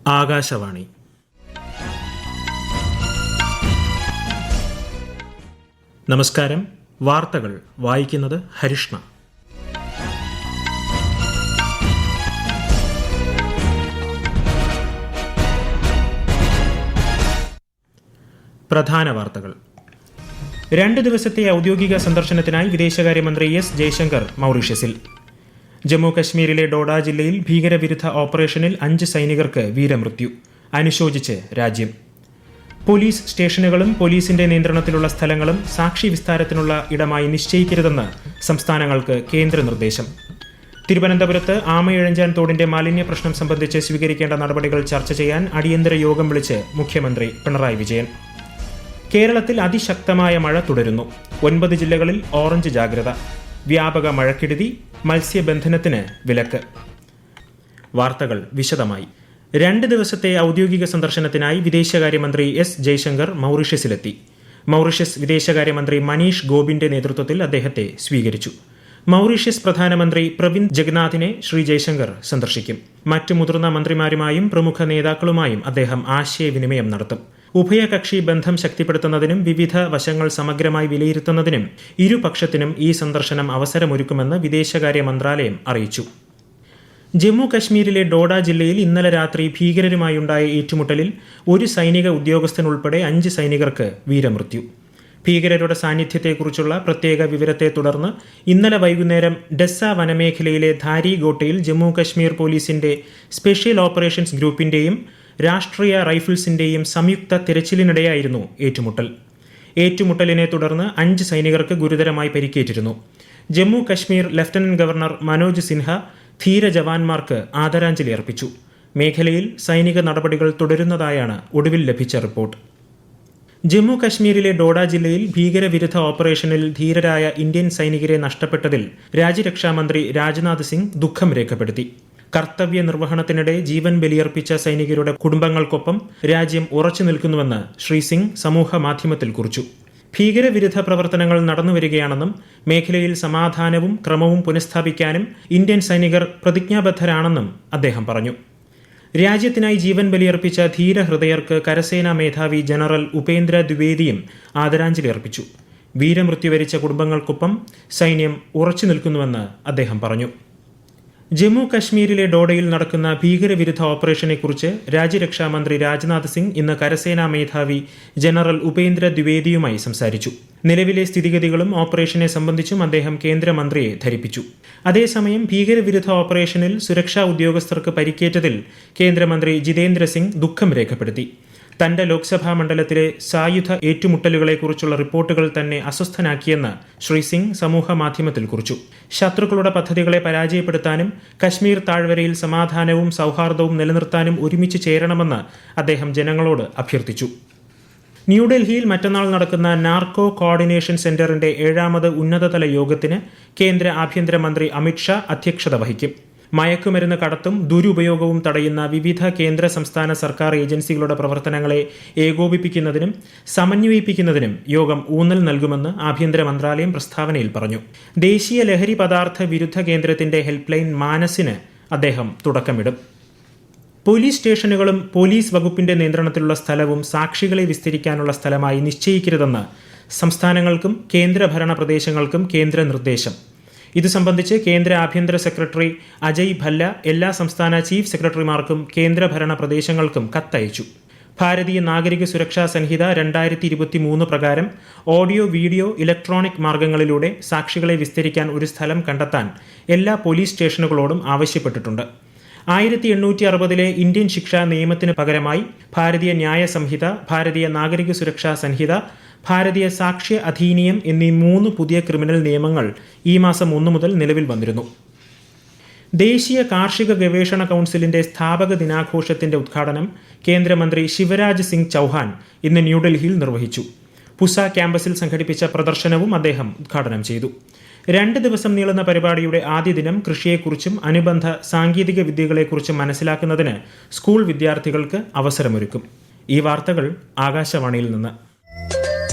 ആകാശവാണി. നമസ്കാരം. വാർത്തകൾ വായിക്കുന്നത് ഹരിഷ്ണ. പ്രധാന വാർത്തകൾ. 2 ദിവസത്തെ ഔദ്യോഗിക സന്ദർശനത്തിനായി വിദേശകാര്യമന്ത്രി എസ് ജയശങ്കർ മൗറീഷ്യസിൽ. ജമ്മു കശ്മീരിലെ ഡോഡ ജില്ലയിൽ ഭീകരവിരുദ്ധ ഓപ്പറേഷനിൽ 5 സൈനികർക്ക് വീരമൃത്യു. അനുശോചിച്ച് രാജ്യം. പോലീസ് സ്റ്റേഷനുകളും പോലീസിന്റെ നിയന്ത്രണത്തിലുള്ള സ്ഥലങ്ങളും സാക്ഷി വിസ്താരത്തിനുള്ള ഇടമായി നിശ്ചയിക്കരുതെന്ന് സംസ്ഥാനങ്ങൾക്ക് കേന്ദ്ര നിർദ്ദേശം. തിരുവനന്തപുരത്ത് ആമയിഴഞ്ചാൻ തോടിന്റെ മാലിന്യ പ്രശ്നം സംബന്ധിച്ച് സ്വീകരിക്കേണ്ട നടപടികൾ ചർച്ച ചെയ്യാൻ അടിയന്തര യോഗം വിളിച്ച് മുഖ്യമന്ത്രി പിണറായി വിജയൻ. കേരളത്തിൽ അതിശക്തമായ മഴ തുടരുന്നു. 9 ജില്ലകളിൽ ഓറഞ്ച് ജാഗ്രത. വ്യാപക മഴക്കെടുതി. മത്സ്യബന്ധനത്തിന് വിലക്ക്. വാർത്തകൾ വിശദമായി. 2 ദിവസത്തെ ഔദ്യോഗിക സന്ദർശനത്തിനായി വിദേശകാര്യമന്ത്രി എസ് ജയശങ്കർ മൗറീഷ്യസിലെത്തി. മൗറീഷ്യസ് വിദേശകാര്യമന്ത്രി മനീഷ് ഗോപിന്റെ നേതൃത്വത്തിൽ അദ്ദേഹത്തെ സ്വീകരിച്ചു. മൗറീഷ്യസ് പ്രധാനമന്ത്രി പ്രവിന്ദ് ജഗ്നാഥിനെ ശ്രീ ജയശങ്കർ സന്ദർശിക്കും. മറ്റു മുതിർന്ന മന്ത്രിമാരുമായും പ്രമുഖ നേതാക്കളുമായും അദ്ദേഹം ആശയവിനിമയം നടത്തും. ഉഭയകക്ഷി ബന്ധം ശക്തിപ്പെടുത്തുന്നതിനും വിവിധ വശങ്ങൾ സമഗ്രമായി വിലയിരുത്തുന്നതിനും ഇരുപക്ഷത്തിനും ഈ സന്ദർശനം അവസരമൊരുക്കുമെന്ന് വിദേശകാര്യ മന്ത്രാലയം അറിയിച്ചു. ജമ്മു കശ്മീരിലെ ഡോഡ ജില്ലയിൽ ഇന്നലെ രാത്രി ഭീകരരുമായുണ്ടായ ഏറ്റുമുട്ടലിൽ 1 സൈനിക ഉദ്യോഗസ്ഥൻ ഉൾപ്പെടെ 5 സൈനികർക്ക് വീരമൃത്യു. ഭീകരരുടെ സാന്നിധ്യത്തെക്കുറിച്ചുള്ള പ്രത്യേക വിവരത്തെ തുടർന്ന് ഇന്നലെ വൈകുന്നേരം ഡെസ്സ വനമേഖലയിലെ ധാരി ഗോട്ടയിൽ ജമ്മു കശ്മീർ പോലീസിന്റെ സ്പെഷ്യൽ ഓപ്പറേഷൻസ് ഗ്രൂപ്പിന്റെയും രാഷ്ട്രീയ റൈഫിൾസിന്റെയും സംയുക്ത തിരച്ചിലിനിടെയായിരുന്നു ഏറ്റുമുട്ടൽ. ഏറ്റുമുട്ടലിനെ തുടർന്ന് 5 സൈനികർക്ക് ഗുരുതരമായി പരിക്കേറ്റിരുന്നു. ജമ്മു കശ്മീർ ലഫ്റ്റനന്റ് ഗവർണർ മനോജ് സിൻഹ ധീര ജവാന്മാർക്ക് ആദരാഞ്ജലി അർപ്പിച്ചു. മേഖലയിൽ സൈനിക നടപടികൾ തുടരുന്നതായാണ് ഒടുവിൽ ലഭിച്ച റിപ്പോർട്ട്. ജമ്മു കശ്മീരിലെ ഡോഡ ജില്ലയിൽ ഭീകരവിരുദ്ധ ഓപ്പറേഷനിൽ ധീരരായ ഇന്ത്യൻ സൈനികരെ നഷ്ടപ്പെട്ടതിൽ രാജ്യരക്ഷാമന്ത്രി രാജ്നാഥ് സിംഗ് ദുഃഖം രേഖപ്പെടുത്തി. കർത്തവ്യ നിർവഹണത്തിനിടെ ജീവൻ ബലിയർപ്പിച്ച സൈനികരുടെ കുടുംബങ്ങൾക്കൊപ്പം രാജ്യം ഉറച്ചു നിൽക്കുന്നുവെന്ന് ശ്രീ സിംഗ് സമൂഹ മാധ്യമത്തിൽ കുറിച്ചു. ഭീകരവിരുദ്ധ പ്രവർത്തനങ്ങൾ നടന്നുവരികയാണെന്നും മേഖലയിൽ സമാധാനവും ക്രമവും പുനഃസ്ഥാപിക്കാനും ഇന്ത്യൻ സൈനികർ പ്രതിജ്ഞാബദ്ധരാണെന്നും അദ്ദേഹം പറഞ്ഞു. രാജ്യത്തിനായി ജീവൻ ബലിയർപ്പിച്ച ധീരഹൃദയർക്ക് കരസേനാ മേധാവി ജനറൽ ഉപേന്ദ്ര ദ്വിവേദിയും ആദരാഞ്ജലി അർപ്പിച്ചു. വീരമൃത്യു വരിച്ച കുടുംബങ്ങൾക്കൊപ്പം സൈന്യം ഉറച്ചു നിൽക്കുന്നുവെന്ന് അദ്ദേഹം പറഞ്ഞു. ജമ്മു കശ്മീരിലെ ഡോഡയിൽ നടക്കുന്ന ഭീകരവിരുദ്ധ ഓപ്പറേഷനെക്കുറിച്ച് രാജ്യരക്ഷാമന്ത്രി രാജ്നാഥ് സിംഗ് ഇന്ന് കരസേനാ മേധാവി ജനറൽ ഉപേന്ദ്ര ദ്വിവേദിയുമായി സംസാരിച്ചു. നിലവിലെ സ്ഥിതിഗതികളും ഓപ്പറേഷനെ സംബന്ധിച്ചും അദ്ദേഹം കേന്ദ്രമന്ത്രിയെ ധരിപ്പിച്ചു. അതേസമയം ഭീകരവിരുദ്ധ ഓപ്പറേഷനിൽ സുരക്ഷാ ഉദ്യോഗസ്ഥർക്ക് പരിക്കേറ്റതിൽ കേന്ദ്രമന്ത്രി ജിതേന്ദ്ര സിംഗ് ദുഃഖം രേഖപ്പെടുത്തി. തന്റെ ലോക്സഭാ മണ്ഡലത്തിലെ സായുധ ഏറ്റുമുട്ടലുകളെക്കുറിച്ചുള്ള റിപ്പോർട്ടുകൾ തന്നെ അസ്വസ്ഥനാക്കിയെന്ന് ശ്രീ സിംഗ് സമൂഹ മാധ്യമത്തിൽ കുറിച്ചു. ശത്രുക്കളുടെ പദ്ധതികളെ പരാജയപ്പെടുത്താനും കശ്മീർ താഴ്വരയിൽ സമാധാനവും സൗഹാർദ്ദവും നിലനിർത്താനും ഒരുമിച്ച് ചേരണമെന്ന് അദ്ദേഹം ജനങ്ങളോട് അഭ്യർത്ഥിച്ചു. ന്യൂഡൽഹിയിൽ മറ്റന്നാൾ നടക്കുന്ന നാർക്കോ കോർഡിനേഷൻ സെന്ററിന്റെ 7ാമത് ഉന്നതതല യോഗത്തിന് കേന്ദ്ര ആഭ്യന്തരമന്ത്രി അമിത്ഷാ അധ്യക്ഷത വഹിക്കും. മയക്കുമരുന്ന് കടത്തും ദുരുപയോഗവും തടയുന്ന വിവിധ കേന്ദ്ര സംസ്ഥാന സർക്കാർ ഏജൻസികളുടെ പ്രവർത്തനങ്ങളെ ഏകോപിപ്പിക്കുന്നതിനും സമന്വയിപ്പിക്കുന്നതിനും യോഗം ഊന്നൽ നൽകുമെന്ന് ആഭ്യന്തര മന്ത്രാലയം പ്രസ്താവനയിൽ പറഞ്ഞു. ദേശീയ ലഹരി പദാർത്ഥ വിരുദ്ധ കേന്ദ്രത്തിന്റെ ഹെൽപ്പ് ലൈൻ മാനസിന് അദ്ദേഹം തുടക്കമിടും. പോലീസ് സ്റ്റേഷനുകളും പോലീസ് വകുപ്പിന്റെ നിയന്ത്രണത്തിലുള്ള സ്ഥലവും സാക്ഷികളെ വിസ്തരിക്കാനുള്ള സ്ഥലമായി നിശ്ചയിക്കരുതെന്ന് സംസ്ഥാനങ്ങൾക്കും കേന്ദ്രഭരണ പ്രദേശങ്ങൾക്കും കേന്ദ്ര നിർദ്ദേശം. ഇത് സംബന്ധിച്ച് കേന്ദ്ര ആഭ്യന്തര സെക്രട്ടറി അജയ് ഭല്ല എല്ലാ സംസ്ഥാന ചീഫ് സെക്രട്ടറിമാർക്കും കേന്ദ്രഭരണ പ്രദേശങ്ങൾക്കും കത്തയച്ചു. ഭാരതീയ നാഗരിക സുരക്ഷാ സംഹിത 2023 പ്രകാരം ഓഡിയോ, വീഡിയോ, ഇലക്ട്രോണിക് മാർഗങ്ങളിലൂടെ സാക്ഷികളെ വിസ്തരിക്കാൻ ഒരു സ്ഥലം കണ്ടെത്താൻ എല്ലാ പോലീസ് സ്റ്റേഷനുകളോടും ആവശ്യപ്പെട്ടിട്ടുണ്ട്. 1860 ഇന്ത്യൻ ശിക്ഷാ നിയമത്തിന് പകരമായി ഭാരതീയ ന്യായ സംഹിത, ഭാരതീയ നാഗരിക സുരക്ഷാ സംഹിത, ഭാരതീയ സാക്ഷ്യ അധീനിയം എന്നീ 3 പുതിയ ക്രിമിനൽ നിയമങ്ങൾ ഈ മാസം 1 മുതൽ നിലവിൽ വന്നിരുന്നു. ദേശീയ കാർഷിക ഗവേഷണ കൗൺസിലിന്റെ സ്ഥാപക ദിനാഘോഷത്തിന്റെ ഉദ്ഘാടനം കേന്ദ്രമന്ത്രി ശിവരാജ് സിംഗ് ചൌഹാൻ ഇന്ന് ന്യൂഡൽഹിയിൽ നിർവഹിച്ചു. പുസ ക്യാമ്പസിൽ സംഘടിപ്പിച്ച പ്രദർശനവും അദ്ദേഹം ഉദ്ഘാടനം ചെയ്തു. 2 ദിവസം നീളുന്ന പരിപാടിയുടെ ആദ്യ ദിനം കൃഷിയെക്കുറിച്ചും അനുബന്ധ സാങ്കേതിക വിദ്യകളെക്കുറിച്ചും മനസ്സിലാക്കുന്നതിന് സ്കൂൾ വിദ്യാർത്ഥികൾക്ക് അവസരമൊരുക്കും. ഈ വാർത്തകൾ ആകാശവാണിയിൽ നിന്ന്.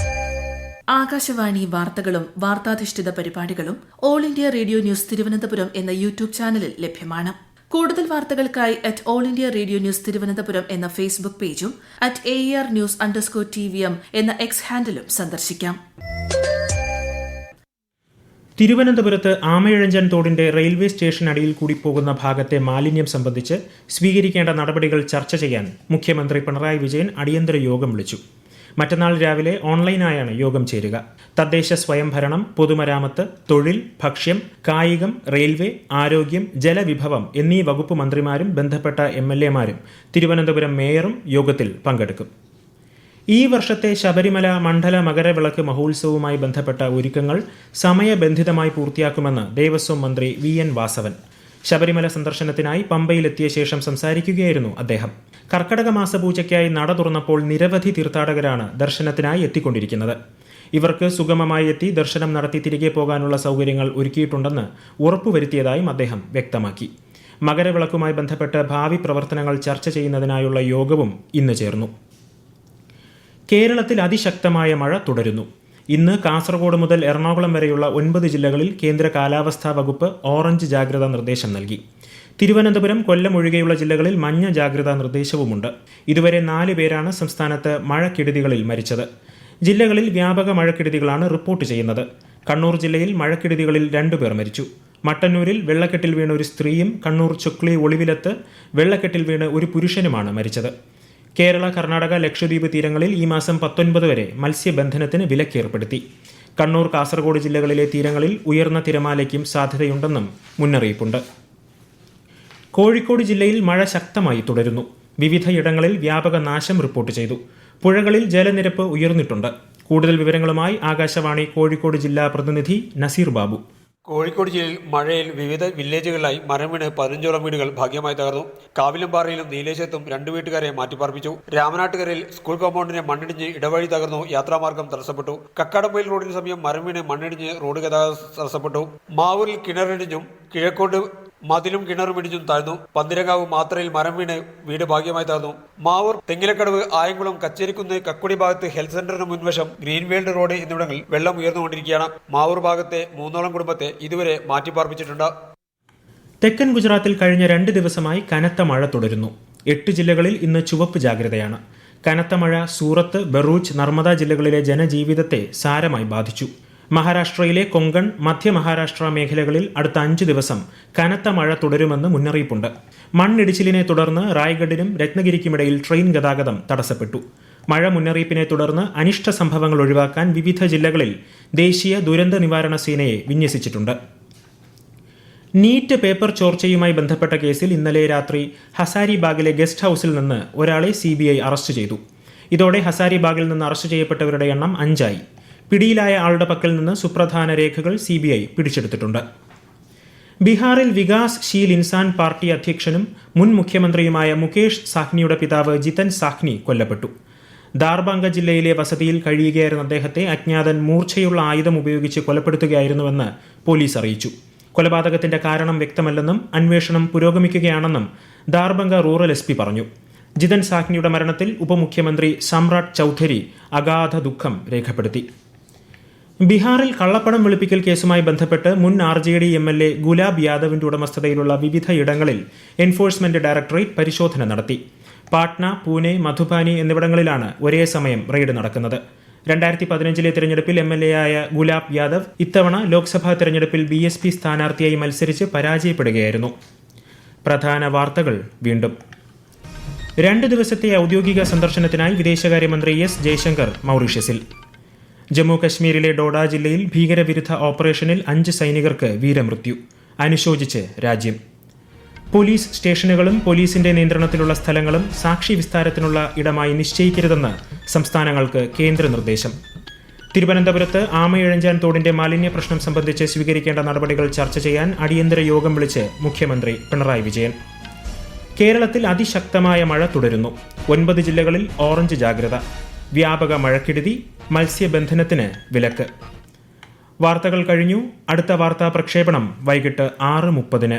ആകാശവാണി വാർത്തകളും വാർത്താധിഷ്ഠിത പരിപാടികളും all India radio news Thiruvananthapuram എന്ന യൂട്യൂബ് ചാനലിൽ ലഭ്യമാണ്. കൂടുതൽ വാർത്തകൾക്കായി @AllIndiaRadioNews തിരുവനന്തപുരം എന്ന ഫേസ്ബുക്ക് പേജും @AERnews_TVM എന്ന എക്സ് ഹാൻഡിലും സന്ദർശിക്കാം. തിരുവനന്തപുരത്ത് ആമയിഴഞ്ചൻ തോടിന്റെ റെയിൽവേ സ്റ്റേഷൻ അടിയിൽ കൂടി പോകുന്ന ഭാഗത്തെ മാലിന്യം സംബന്ധിച്ച് സ്വീകരിക്കേണ്ട നടപടികൾ ചർച്ച ചെയ്യാൻ മുഖ്യമന്ത്രി പിണറായി വിജയൻ അടിയന്തര യോഗം വിളിച്ചു. മറ്റന്നാൾ രാവിലെ ഓൺലൈനായാണ് യോഗം ചേരുക. തദ്ദേശ സ്വയംഭരണം, പൊതുമരാമത്ത്, തൊഴിൽ, ഭക്ഷ്യം, കായികം, റെയിൽവേ, ആരോഗ്യം, ജലവിഭവം എന്നീ വകുപ്പ് മന്ത്രിമാരും ബന്ധപ്പെട്ട MLAമാരും തിരുവനന്തപുരം മേയറും യോഗത്തിൽ പങ്കെടുക്കും. ഈ വർഷത്തെ ശബരിമല മണ്ഡല മകരവിളക്ക് മഹോത്സവവുമായി ബന്ധപ്പെട്ട ഒരുക്കങ്ങൾ സമയബന്ധിതമായി പൂർത്തിയാക്കുമെന്ന് ദേവസ്വം മന്ത്രി VN വാസവൻ. ശബരിമല സന്ദർശനത്തിനായി പമ്പയിലെത്തിയ ശേഷം സംസാരിക്കുകയായിരുന്നു അദ്ദേഹം. കർക്കടക മാസപൂജയ്ക്കായി നട തുറന്നപ്പോൾ നിരവധി തീർത്ഥാടകരാണ് ദർശനത്തിനായി എത്തിക്കൊണ്ടിരിക്കുന്നത്. ഇവർക്ക് സുഗമമായി എത്തി ദർശനം നടത്തി തിരികെ പോകാനുള്ള സൗകര്യങ്ങൾ ഒരുക്കിയിട്ടുണ്ടെന്ന് ഉറപ്പുവരുത്തിയതായും അദ്ദേഹം വ്യക്തമാക്കി. മകരവിളക്കുമായി ബന്ധപ്പെട്ട് ഭാവി പ്രവർത്തനങ്ങൾ ചർച്ച ചെയ്യുന്നതിനായുള്ള യോഗവും ഇന്ന് ചേർന്നു. കേരളത്തിൽ അതിശക്തമായ മഴ തുടരുന്നു. ഇന്ന് കാസർഗോഡ് മുതൽ എറണാകുളം വരെയുള്ള 9 ജില്ലകളിൽ കേന്ദ്ര കാലാവസ്ഥാ വകുപ്പ് ഓറഞ്ച് ജാഗ്രതാ നിർദ്ദേശം നൽകി. തിരുവനന്തപുരം, കൊല്ലം ഒഴികെയുള്ള ജില്ലകളിൽ മഞ്ഞ ജാഗ്രതാ നിർദ്ദേശവുമുണ്ട്. ഇതുവരെ 4 പേരാണ് സംസ്ഥാനത്ത് മഴക്കെടുതികളിൽ മരിച്ചത്. ജില്ലകളിൽ വ്യാപക മഴക്കെടുതികളാണ് റിപ്പോർട്ട് ചെയ്യുന്നത്. കണ്ണൂർ ജില്ലയിൽ മഴക്കെടുതികളിൽ 2 പേർ മരിച്ചു. മട്ടന്നൂരിൽ വെള്ളക്കെട്ടിൽ വീണ ഒരു സ്ത്രീയും കണ്ണൂർ ചുക്ലി ഒളിവിലത്ത് വെള്ളക്കെട്ടിൽ വീണ് ഒരു പുരുഷനുമാണ് മരിച്ചത്. കേരള, കർണാടക, ലക്ഷദ്വീപ് തീരങ്ങളിൽ ഈ മാസം 19 വരെ മത്സ്യബന്ധനത്തിന് വിലക്കേർപ്പെടുത്തി. കണ്ണൂർ, കാസർഗോഡ് ജില്ലകളിലെ തീരങ്ങളിൽ ഉയർന്ന തിരമാലയ്ക്കും സാധ്യതയുണ്ടെന്നും മുന്നറിയിപ്പുണ്ട്. കോഴിക്കോട് ജില്ലയിൽ മഴ ശക്തമായി തുടരുന്നു. വിവിധയിടങ്ങളിൽ വ്യാപക നാശം റിപ്പോർട്ട് ചെയ്തു. പുഴകളിൽ ജലനിരപ്പ് ഉയർന്നിട്ടുണ്ട്. കൂടുതൽ വിവരങ്ങളുമായി ആകാശവാണി കോഴിക്കോട് ജില്ലാ പ്രതിനിധി നസീർ ബാബു. കോഴിക്കോട് ജില്ലയിൽ മഴയിൽ വിവിധ വില്ലേജുകളിലായി മരം വീണ് 15ഓളം വീടുകൾ ഭാഗ്യമായി തകർന്നു. കാവിലമ്പാറയിലും നീലേശ്വരത്തും 2 വീട്ടുകാരെ മാറ്റിപ്പാർപ്പിച്ചു. രാമനാട്ടുകരയിൽ സ്കൂൾ കോമ്പൗണ്ടിനെ മണ്ണിടിഞ്ഞ് ഇടവഴി തകർന്നു. യാത്രാമാർഗം തടസ്സപ്പെട്ടു. കക്കാടംപൊയിൽ റോഡിന് സമീപം മരം വീണ് മണ്ണിടിഞ്ഞ് റോഡ് ഗതാഗതം തടസ്സപ്പെട്ടു. മാവൂരിൽ കിണറിടിഞ്ഞും കിഴക്കോട്ട് മതിലും കിണറും ഇടിഞ്ഞും താഴ്ന്നു. പന്തിരങ്കാവ് മാത്രയിൽ മരം വീണ് വീട് ഭാഗ്യമായി തകർന്നു. മാവൂർ, തെങ്ങിലക്കടവ്, ആയംകുളം, കച്ചേരിക്കുന്ന്, കക്കുടി ഭാഗത്ത് ഹെൽത്ത് സെന്ററിന് മുൻവശം ഗ്രീൻവേൾഡ് റോഡ് എന്നിവിടങ്ങളിൽ വെള്ളം ഉയർന്നുകൊണ്ടിരിക്കുകയാണ്. മാവൂർ ഭാഗത്തെ 3ഓളം കുടുംബത്തെ ഇതുവരെ മാറ്റിപ്പാർപ്പിച്ചിട്ടുണ്ട്. തെക്കൻ ഗുജറാത്തിൽ കഴിഞ്ഞ 2 ദിവസമായി കനത്ത മഴ തുടരുന്നു. 8 ജില്ലകളിൽ ഇന്ന് ചുവപ്പ് ജാഗ്രതയാണ്. കനത്ത മഴ സൂറത്ത്, ബറൂച്ച്, നർമ്മദ ജില്ലകളിലെ ജനജീവിതത്തെ സാരമായി ബാധിച്ചു. മഹാരാഷ്ട്രയിലെ കൊങ്കൺ, മധ്യ മഹാരാഷ്ട്ര മേഖലകളിൽ അടുത്ത 5 ദിവസം കനത്ത മഴ തുടരുമെന്ന് മുന്നറിയിപ്പുണ്ട്. മണ്ണിടിച്ചിലിനെ തുടർന്ന് റായ്ഗഡിനും രത്നഗിരിക്കുമിടയിൽ ട്രെയിൻ ഗതാഗതം തടസ്സപ്പെട്ടു. മഴ മുന്നറിയിപ്പിനെ തുടർന്ന് അനിഷ്ട സംഭവങ്ങൾ ഒഴിവാക്കാൻ വിവിധ ജില്ലകളിൽ ദേശീയ ദുരന്ത നിവാരണ സേനയെ വിന്യസിച്ചിട്ടുണ്ട്. നീറ്റ് പേപ്പർ ചോർച്ചയുമായി ബന്ധപ്പെട്ട കേസിൽ ഇന്നലെ രാത്രി ഹസാരിബാഗിലെ ഗസ്റ്റ് ഹൌസിൽ നിന്ന് ഒരാളെ CBI അറസ്റ്റ് ചെയ്തു. ഇതോടെ ഹസാരിബാഗിൽ നിന്ന് അറസ്റ്റ് ചെയ്യപ്പെട്ടവരുടെ എണ്ണം 5 ആയി. പിടിയിലായ ആളുടെ പക്കൽ നിന്ന് സുപ്രധാന രേഖകൾ CBI പിടിച്ചെടുത്തിട്ടുണ്ട്. ബീഹാറിൽ വികാസ് ശീൽ ഇൻസാൻ പാർട്ടി അധ്യക്ഷനും മുൻ മുഖ്യമന്ത്രിയുമായ മുകേഷ് സാഹ്നിയുടെ പിതാവ് ജിതൻ സാഹ്നി കൊല്ലപ്പെട്ടു. ദാർബാംഗ ജില്ലയിലെ വസതിയിൽ കഴിയുകയായിരുന്ന അദ്ദേഹത്തെ അജ്ഞാതൻ മൂർച്ചയുള്ള ആയുധം ഉപയോഗിച്ച് കൊലപ്പെടുത്തുകയായിരുന്നുവെന്ന് പോലീസ് അറിയിച്ചു. കൊലപാതകത്തിന്റെ കാരണം വ്യക്തമല്ലെന്നും അന്വേഷണം പുരോഗമിക്കുകയാണെന്നും ദാർബംഗ റൂറൽ SP പറഞ്ഞു. ജിതൻ സാഹ്നിയുടെ മരണത്തിൽ ഉപമുഖ്യമന്ത്രി സമ്രാട്ട് ചൌധരി അഗാധ ദുഃഖം രേഖപ്പെടുത്തി. ബീഹാറിൽ കള്ളപ്പണം വെളുപ്പിക്കൽ കേസുമായി ബന്ധപ്പെട്ട് മുൻ RJD MLA ഗുലാബ് യാദവിന്റെ ഉടമസ്ഥതയിലുള്ള വിവിധ ഇടങ്ങളിൽ എൻഫോഴ്സ്മെന്റ് ഡയറക്ടറേറ്റ് പരിശോധന നടത്തി. പാട്ന, പൂനെ, മധുബാനി എന്നിവിടങ്ങളിലാണ് ഒരേ സമയം റെയ്ഡ് നടക്കുന്നത്. 2015 തിരഞ്ഞെടുപ്പിൽ MLAയായ ഗുലാബ് യാദവ് ഇത്തവണ ലോക്സഭാ തിരഞ്ഞെടുപ്പിൽ BSP സ്ഥാനാർത്ഥിയായി മത്സരിച്ച് പരാജയപ്പെടുകയായിരുന്നു. പ്രധാന വാർത്തകൾ വീണ്ടും. 2 ദിവസത്തെ ഔദ്യോഗിക സന്ദർശനത്തിനായി വിദേശകാര്യമന്ത്രി S ജയശങ്കർ മൗറീഷ്യസിൽ. ജമ്മു കശ്മീരിലെ ഡോഡ ജില്ലയിൽ ഭീകരവിരുദ്ധ ഓപ്പറേഷനിൽ 5 സൈനികർക്ക് വീരമൃത്യു. അനുശോചിച്ച് രാജ്യം. പോലീസ് സ്റ്റേഷനുകളും പോലീസിന്റെ നിയന്ത്രണത്തിലുള്ള സ്ഥലങ്ങളും സാക്ഷി വിസ്താരത്തിനുള്ള ഇടമായി നിശ്ചയിക്കരുതെന്ന് സംസ്ഥാനങ്ങൾക്ക് കേന്ദ്ര നിർദ്ദേശം. തിരുവനന്തപുരത്ത് ആമയിഴഞ്ചാൻ തോടിന്റെ മാലിന്യ പ്രശ്നം സംബന്ധിച്ച് സ്വീകരിക്കേണ്ട നടപടികൾ ചർച്ച ചെയ്യാൻ അടിയന്തര യോഗം വിളിച്ച് മുഖ്യമന്ത്രി പിണറായി വിജയൻ. കേരളത്തിൽ അതിശക്തമായ മഴ തുടരുന്നു. 9 ജില്ലകളിൽ ഓറഞ്ച് ജാഗ്രത. വ്യാപക മഴക്കെടുതി, മത്സ്യബന്ധനത്തിന് വിലക്ക്. വാർത്തകൾ കഴിഞ്ഞു. അടുത്ത വാർത്താ പ്രക്ഷേപണം വൈകിട്ട് 6:30.